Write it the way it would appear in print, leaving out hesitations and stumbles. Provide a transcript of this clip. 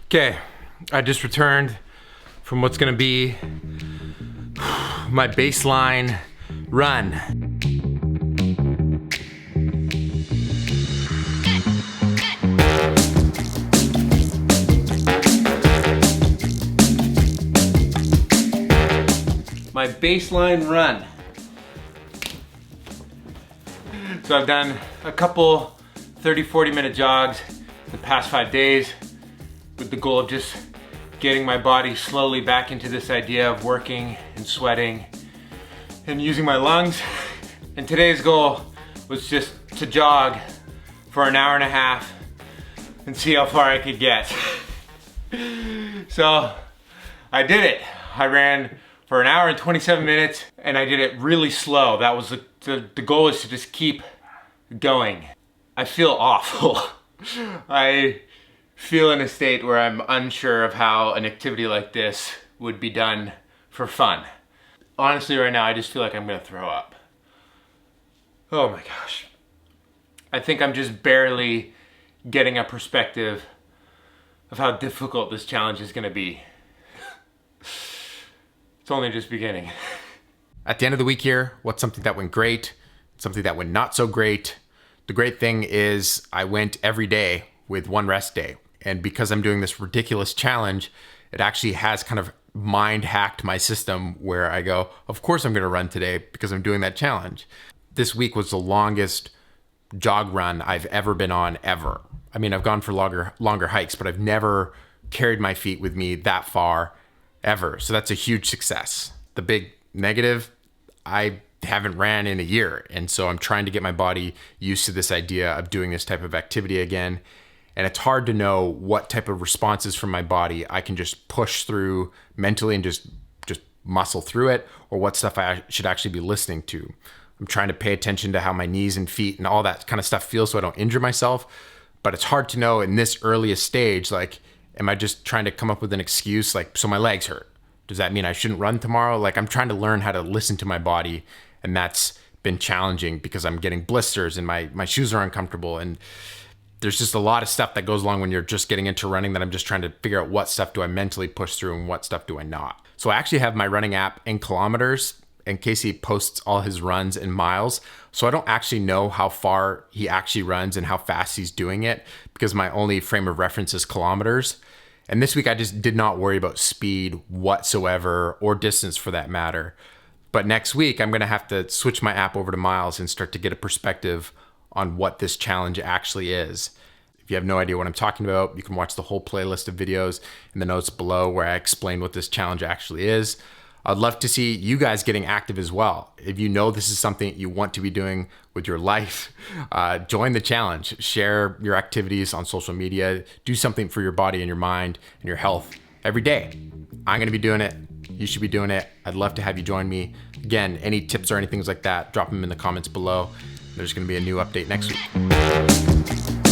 Okay, I just returned from what's gonna be my baseline run. My baseline run. So I've done a couple 30-40 minute jogs the past 5 days with the goal of just getting my body slowly back into this idea of working and sweating and using my lungs. And today's goal was just to jog for an hour and a half and see how far I could get. So I did it. I ran for an hour and 27 minutes and I did it really slow. That was the goal, is to just keep going. I feel awful. I feel in a state where I'm unsure of how an activity like this would be done for fun. Honestly, right now, I just feel like I'm gonna throw up. Oh my gosh. I think I'm just barely getting a perspective of how difficult this challenge is gonna be. It's only just beginning. At the end of the week here, what's something that went great? Something that went not so great? The great thing is I went every day with one rest day. And because I'm doing this ridiculous challenge, it actually has kind of mind hacked my system where I go, of course I'm gonna run today because I'm doing that challenge. This week was the longest jog run I've ever been on ever. I mean, I've gone for longer hikes, but I've never carried my feet with me that far ever. So that's a huge success. The big negative, I haven't ran in a year. And so I'm trying to get my body used to this idea of doing this type of activity again. And it's hard to know what type of responses from my body I can just push through mentally and just muscle through it, or what stuff I should actually be listening to. I'm trying to pay attention to how my knees and feet and all that kind of stuff feels so I don't injure myself. But it's hard to know in this earliest stage, like, am I just trying to come up with an excuse? Like, so my legs hurt. Does that mean I shouldn't run tomorrow? Like, I'm trying to learn how to listen to my body, and that's been challenging because I'm getting blisters and my shoes are uncomfortable, and there's just a lot of stuff that goes along when you're just getting into running that I'm just trying to figure out what stuff do I mentally push through and what stuff do I not. So I actually have my running app in kilometers, and Casey posts all his runs in miles. So I don't actually know how far he actually runs and how fast he's doing it because my only frame of reference is kilometers. And this week I just did not worry about speed whatsoever, or distance for that matter. But next week I'm gonna have to switch my app over to miles and start to get a perspective on what this challenge actually is. If you have no idea what I'm talking about, you can watch the whole playlist of videos in the notes below where I explain what this challenge actually is. I'd love to see you guys getting active as well. If you know this is something you want to be doing with your life, join the challenge. Share your activities on social media. Do something for your body and your mind and your health every day. I'm gonna be doing it. You should be doing it. I'd love to have you join me. Again, any tips or anything like that, drop them in the comments below. There's gonna be a new update next week.